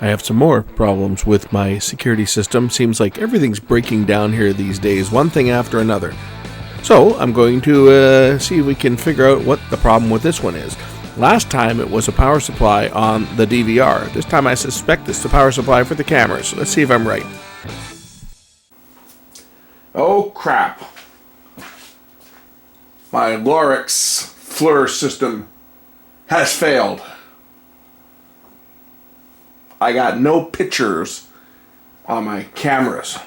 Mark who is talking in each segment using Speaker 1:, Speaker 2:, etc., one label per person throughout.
Speaker 1: I have some more problems with my security system. Seems like everything's breaking down here these days, one thing after another. So I'm going to see if we can figure out what the problem with this one is. Last time it was a power supply on the DVR. This time I suspect it's the power supply for the cameras. Let's see if I'm right. Oh crap. My Lorex FLIR system has failed. I got no pictures on my cameras.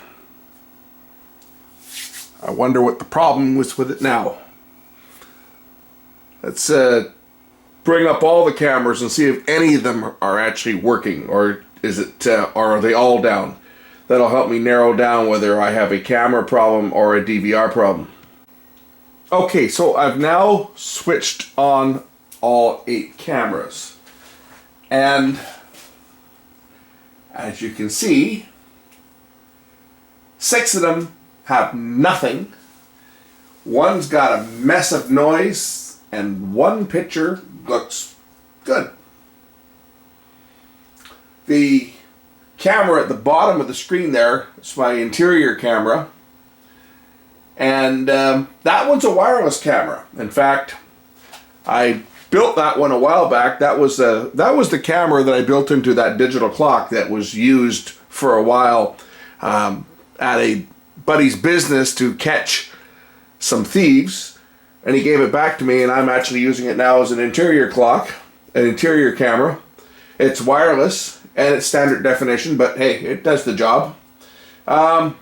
Speaker 1: I wonder what the problem was with it now. Let's bring up all the cameras and see if any of them are actually working, or is it, or are they all down? That'll help me narrow down whether I have a camera problem or a DVR problem. Okay, so I've now switched on all 8 cameras, and as you can see, 6 of them have nothing. One's got a mess of noise, and one picture looks good. The camera at the bottom of the screen there is my interior camera, and that one's a wireless camera. In fact, I built that one a while back. That was the camera that I built into that digital clock that was used for a while at a buddy's business to catch some thieves, and he gave it back to me, and I'm actually using it now as an interior clock, an interior camera. It's wireless and it's standard definition, but hey, it does the job. The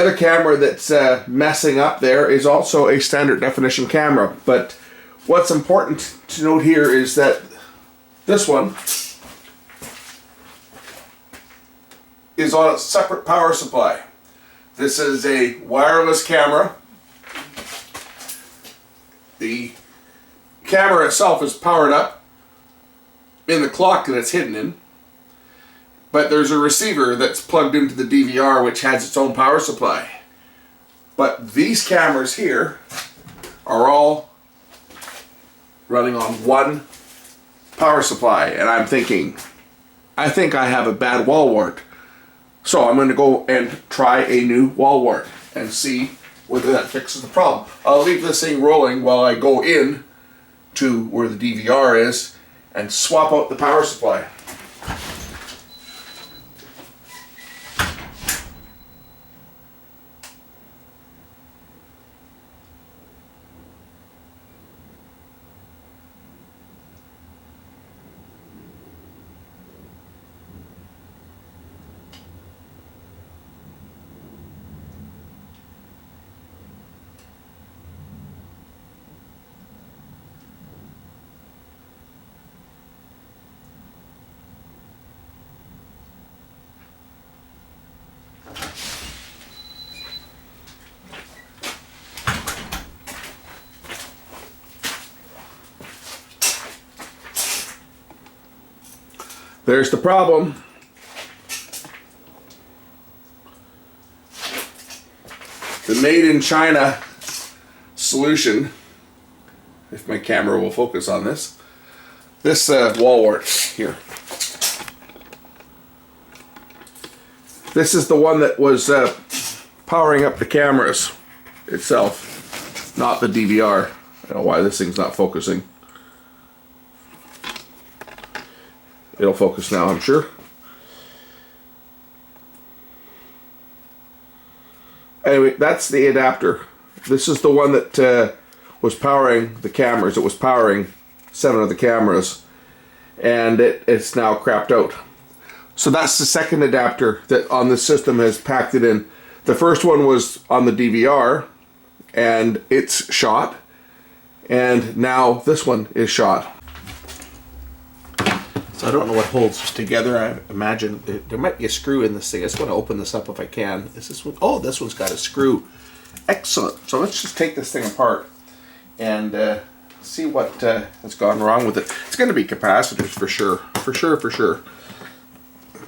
Speaker 1: other camera that's messing up there is also a standard definition camera, but what's important to note here is that this one is on a separate power supply. This is a wireless camera. The camera itself is powered up in the clock that it's hidden in, but there's a receiver that's plugged into the DVR which has its own power supply. But these cameras here are all running on one power supply, and I'm thinking, I think I have a bad wall wart. So I'm going to go and try a new wall wart and see whether that fixes the problem. I'll leave this thing rolling while I go in to where the DVR is and swap out the power supply. There's the problem. The made in China solution, if my camera will focus on this, wall wart here. This is the one that was powering up the cameras itself, not the DVR. I don't know why this thing's not focusing. It'll focus now, I'm sure. Anyway, that's the adapter. This is the one that was powering the cameras. It was powering 7 of the cameras, and it's now crapped out. So that's the second adapter that on the system has packed it in. The first one was on the DVR, and it's shot, and now this one is shot. So I don't know what holds this together. I imagine there might be a screw in this thing. I just want to open this up if I can. Is this one? Oh, this one's got a screw. Excellent. So let's just take this thing apart and see what has gone wrong with it. It's going to be capacitors for sure. For sure.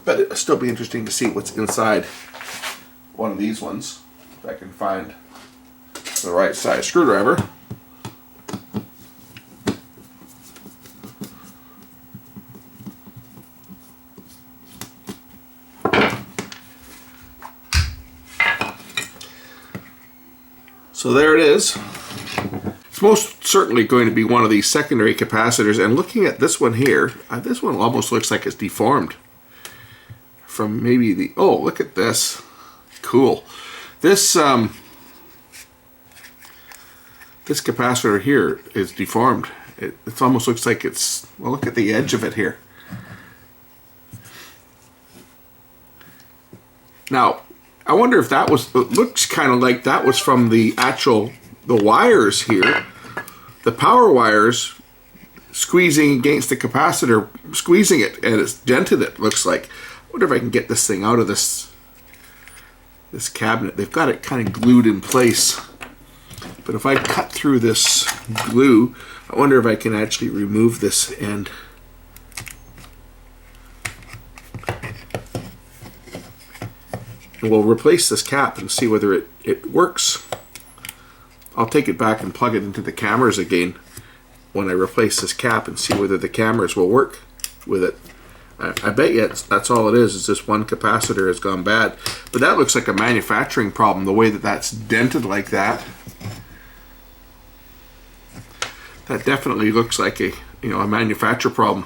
Speaker 1: But it'll still be interesting to see what's inside one of these ones. If I can find the right size screwdriver. So there it is. It's most certainly going to be one of these secondary capacitors, and looking at this one here, this one almost looks like it's deformed from maybe the, oh, look at this. Cool. This this capacitor here is deformed. It almost looks like it's, well, look at the edge of it here. Now, I wonder if that was, it looks kind of like that was from the wires here, the power wires squeezing against the capacitor, squeezing it, and it's dented it, looks like. I wonder if I can get this thing out of this cabinet. They've got it kind of glued in place. But if I cut through this glue, I wonder if I can actually remove this end. And we'll replace this cap and see whether it works. I'll take it back and plug it into the cameras again when I replace this cap and see whether the cameras will work with it. I bet you that's all it is this one capacitor has gone bad. But that looks like a manufacturing problem, the way that that's dented like that. That definitely looks like a manufacturer problem.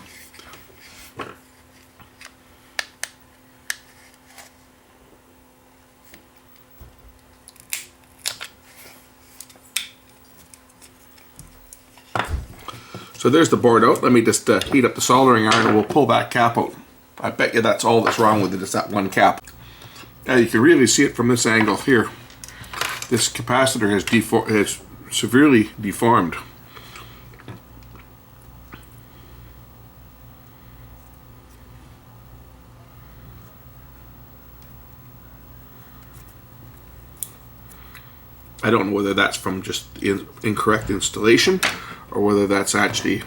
Speaker 1: So there's the board out. Let me just heat up the soldering iron and we'll pull that cap out. I bet you that's all that's wrong with it, is that one cap. Now you can really see it from this angle here. This capacitor has severely deformed. I don't know whether that's from just incorrect installation or whether that's actually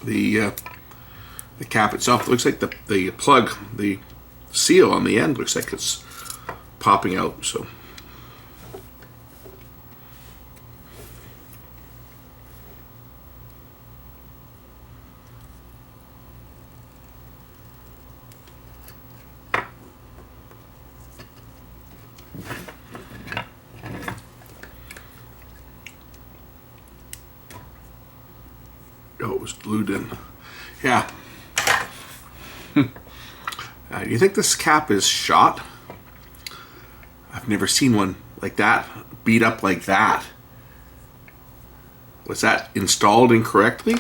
Speaker 1: the cap itself. It looks like the plug, the seal on the end looks like it's popping out. So oh, it was glued in. Yeah. You think this cap is shot? I've never seen one like that, beat up like that. Was that installed incorrectly?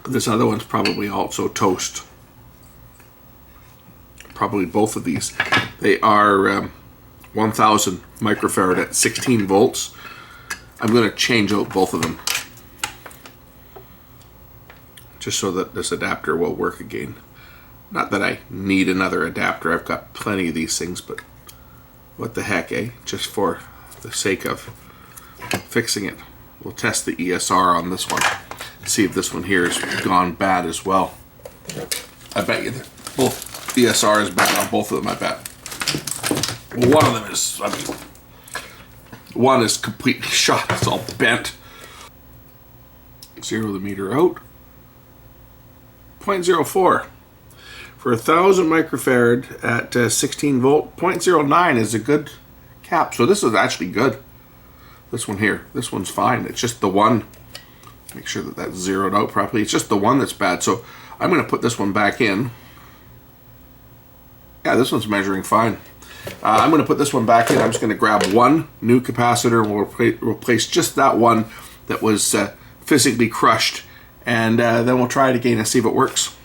Speaker 1: This other one's probably also toast. Probably both of these. They are 1000 microfarad at 16 volts. I'm going to change out both of them, just so that this adapter will work again. Not that I need another adapter, I've got plenty of these things, but what the heck, eh? Just for the sake of fixing it. We'll test the ESR on this one, see if this one here has gone bad as well. I bet you that both ESR is bad on both of them, I bet. Well, one of them is, one is completely shot, it's all bent. Zero the meter out. 0.04. For 1000 microfarad at 16 volt, 0.09 is a good cap. So this is actually good. This one here, this one's fine. It's just the one, make sure that that's zeroed out properly. It's just the one that's bad. So I'm going to put this one back in. Yeah, this one's measuring fine. I'm going to put this one back in. I'm just going to grab one new capacitor and we'll replace just that one that was physically crushed, and then we'll try it again and see if it works.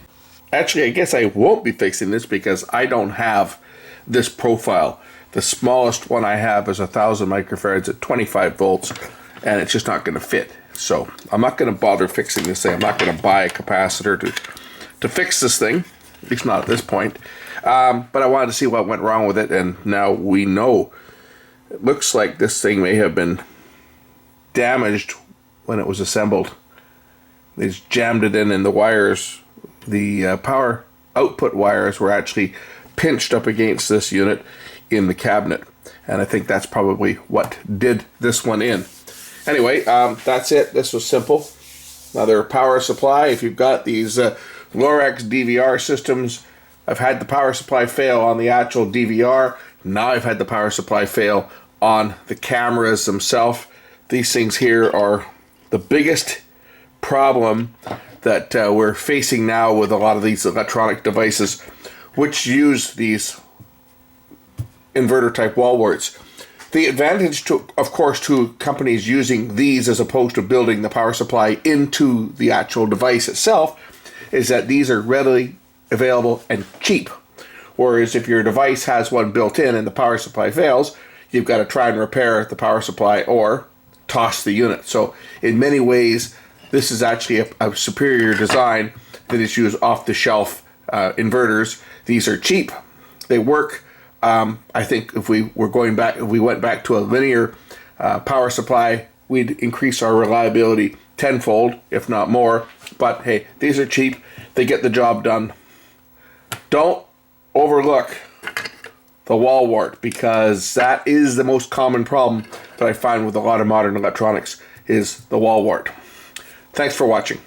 Speaker 1: Actually, I guess I won't be fixing this because I don't have this profile. The smallest one I have is 1000 microfarads at 25 volts, and it's just not going to fit. So I'm not going to bother fixing this thing. I'm not going to buy a capacitor to fix this thing, at least not at this point. But I wanted to see what went wrong with it, and now we know. It looks like this thing may have been damaged when it was assembled. They just jammed it in, and the wires, the power output wires, were actually pinched up against this unit in the cabinet. And I think that's probably what did this one in. Anyway, that's it. This was simple. Another power supply. If you've got these Lorex DVR systems, I've had the power supply fail on the actual DVR. Now I've had the power supply fail on the cameras themselves. These things here are the biggest problem that we're facing now with a lot of these electronic devices which use these inverter type wall warts. The advantage, of course, to companies using these as opposed to building the power supply into the actual device itself is that these are readily available and cheap. Whereas if your device has one built in and the power supply fails, you've got to try and repair the power supply or toss the unit. So in many ways, this is actually a superior design that is used off-the-shelf inverters. These are cheap. They work. I think if we went back to a linear power supply, we'd increase our reliability tenfold, if not more. But hey, these are cheap. They get the job done. Don't overlook the wall wart, because that is the most common problem that I find with a lot of modern electronics is the wall wart. Thanks for watching.